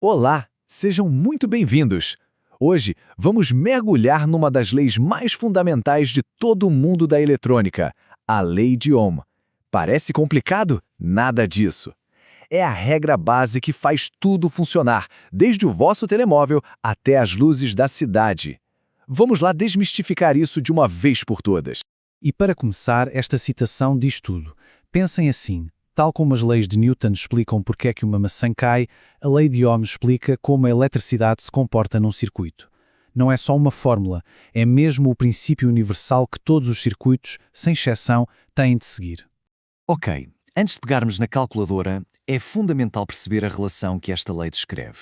Olá, sejam muito bem-vindos! Hoje vamos mergulhar numa das leis mais fundamentais de todo o mundo da eletrônica, a Lei de Ohm. Parece complicado? Nada disso. É a regra base que faz tudo funcionar, desde o vosso telemóvel até as luzes da cidade. Vamos lá desmistificar isso de uma vez por todas. E para começar, esta citação diz tudo. Pensem assim, tal como as leis de Newton explicam porque é que uma maçã cai, a lei de Ohm explica como a eletricidade se comporta num circuito. Não é só uma fórmula, é mesmo o princípio universal que todos os circuitos, sem exceção, têm de seguir. Ok, antes de pegarmos na calculadora, é fundamental perceber a relação que esta lei descreve.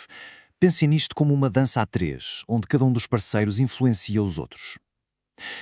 Pensem nisto como uma dança a três, onde cada um dos parceiros influencia os outros.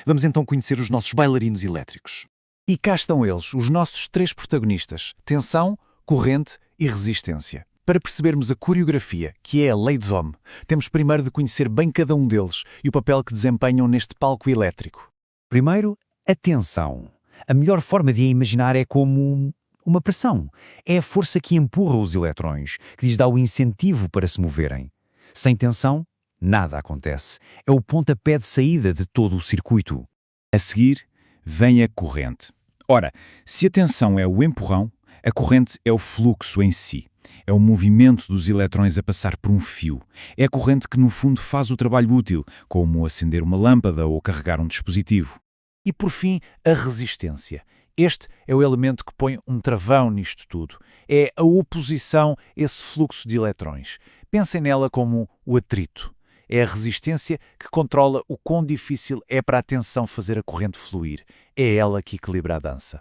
Vamos então conhecer os nossos bailarinos elétricos. E cá estão eles, os nossos três protagonistas: tensão, corrente e resistência. Para percebermos a coreografia, que é a lei de Ohm, temos primeiro de conhecer bem cada um deles e o papel que desempenham neste palco elétrico. Primeiro, a tensão. A melhor forma de a imaginar é como uma pressão. É a força que empurra os elétrons, que lhes dá o incentivo para se moverem. Sem tensão, nada acontece. É o pontapé de saída de todo o circuito. A seguir, vem a corrente. Ora, se a tensão é o empurrão, a corrente é o fluxo em si. É o movimento dos elétrons a passar por um fio. É a corrente que, no fundo, faz o trabalho útil, como acender uma lâmpada ou carregar um dispositivo. E por fim, a resistência. Este é o elemento que põe um travão nisto tudo. É a oposição, esse fluxo de eletrões. Pensem nela como o atrito. É a resistência que controla o quão difícil é para a tensão fazer a corrente fluir. É ela que equilibra a dança.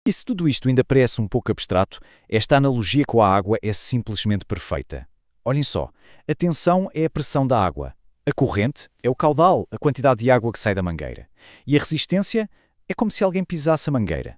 E se tudo isto ainda parece um pouco abstrato, esta analogia com a água é simplesmente perfeita. Olhem só, a tensão é a pressão da água. A corrente é o caudal, a quantidade de água que sai da mangueira. E a resistência é como se alguém pisasse a mangueira.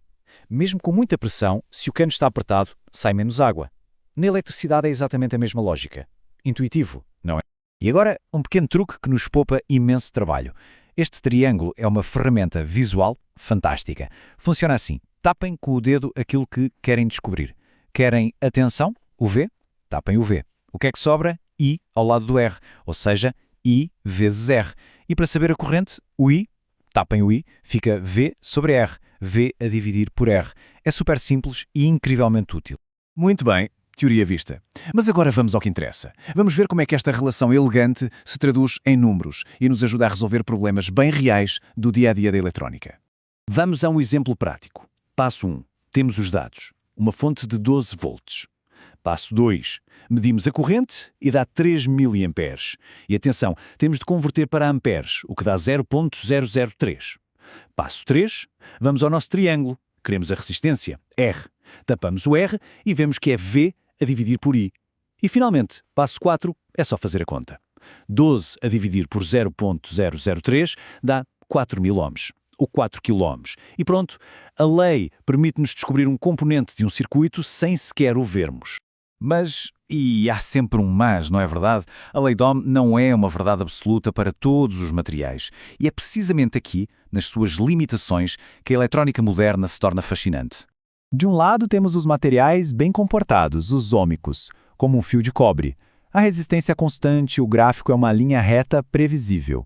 Mesmo com muita pressão, se o cano está apertado, sai menos água. Na eletricidade é exatamente a mesma lógica. Intuitivo, não é? E agora, um pequeno truque que nos poupa imenso trabalho. Este triângulo é uma ferramenta visual fantástica. Funciona assim. Tapem com o dedo aquilo que querem descobrir. Querem a tensão? O V? Tapem o V. O que é que sobra? I ao lado do R, ou seja, I vezes R. E para saber a corrente, o I, tapem o I, fica V sobre R, V a dividir por R. É super simples e incrivelmente útil. Muito bem, teoria vista. Mas agora vamos ao que interessa. Vamos ver como é que esta relação elegante se traduz em números e nos ajuda a resolver problemas bem reais do dia-a-dia da eletrónica. Vamos a um exemplo prático. Passo 1. Temos os dados. Uma fonte de 12 volts. Passo 2. Medimos a corrente e dá 3 mA. E atenção, temos de converter para amperes, o que dá 0.003. Passo 3. Vamos ao nosso triângulo. Queremos a resistência, R. Tapamos o R e vemos que é V a dividir por I. E finalmente, passo 4, é só fazer a conta. 12 a dividir por 0.003 dá 4.000 ohms. Ou 4 kΩ. E pronto, a lei permite-nos descobrir um componente de um circuito sem sequer o vermos. Mas, e há sempre um mas, não é verdade? A lei de Ohm não é uma verdade absoluta para todos os materiais. E é precisamente aqui, nas suas limitações, que a eletrónica moderna se torna fascinante. De um lado temos os materiais bem comportados, os ômicos, como um fio de cobre. A resistência é constante, o gráfico é uma linha reta previsível.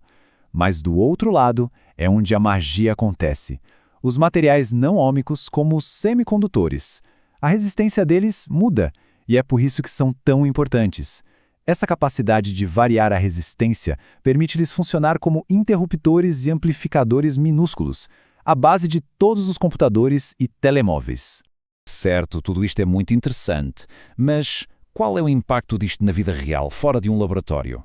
Mas do outro lado é onde a magia acontece. Os materiais não ômicos, como os semicondutores. A resistência deles muda, e é por isso que são tão importantes. Essa capacidade de variar a resistência permite-lhes funcionar como interruptores e amplificadores minúsculos, a base de todos os computadores e telemóveis. Certo, tudo isto é muito interessante, mas qual é o impacto disto na vida real, fora de um laboratório?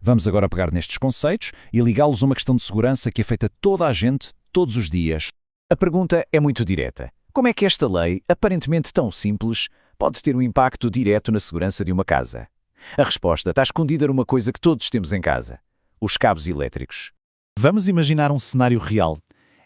Vamos agora pegar nestes conceitos e ligá-los a uma questão de segurança que afeta toda a gente, todos os dias. A pergunta é muito direta. Como é que esta lei, aparentemente tão simples, pode ter um impacto direto na segurança de uma casa? A resposta está escondida numa coisa que todos temos em casa: os cabos elétricos. Vamos imaginar um cenário real.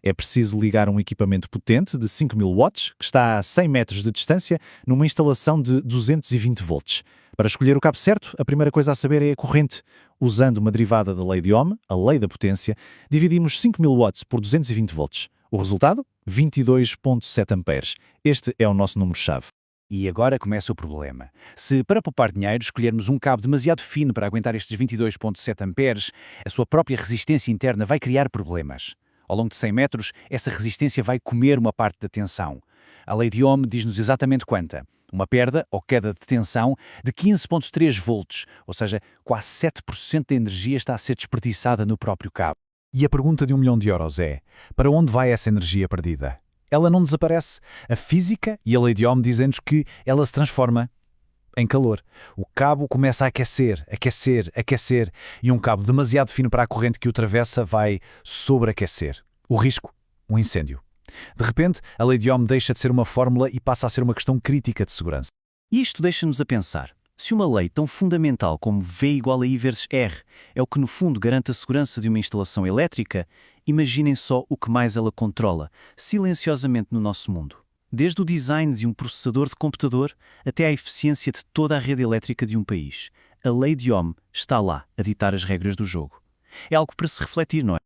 É preciso ligar um equipamento potente de 5.000 watts, que está a 100 metros de distância, numa instalação de 220 volts. Para escolher o cabo certo, a primeira coisa a saber é a corrente. Usando uma derivada da lei de Ohm, a lei da potência, dividimos 5.000 watts por 220 volts. O resultado? 22,7 amperes. Este é o nosso número-chave. E agora começa o problema. Se, para poupar dinheiro, escolhermos um cabo demasiado fino para aguentar estes 22,7 amperes, a sua própria resistência interna vai criar problemas. Ao longo de 100 metros, essa resistência vai comer uma parte da tensão. A lei de Ohm diz-nos exatamente quanta. Uma perda ou queda de tensão de 15,3 volts, ou seja, quase 7% da energia está a ser desperdiçada no próprio cabo. E a pergunta de €1 milhão é: para onde vai essa energia perdida? Ela não desaparece. A física e a lei de Ohm dizem-nos que ela se transforma em calor. O cabo começa a aquecer, aquecer, aquecer, e um cabo demasiado fino para a corrente que o atravessa vai sobreaquecer. O risco? Um incêndio. De repente, a lei de Ohm deixa de ser uma fórmula e passa a ser uma questão crítica de segurança. E isto deixa-nos a pensar. Se uma lei tão fundamental como V igual a I vezes R é o que no fundo garante a segurança de uma instalação elétrica, imaginem só o que mais ela controla, silenciosamente no nosso mundo. Desde o design de um processador de computador até à eficiência de toda a rede elétrica de um país. A lei de Ohm está lá a ditar as regras do jogo. É algo para se refletir, não é?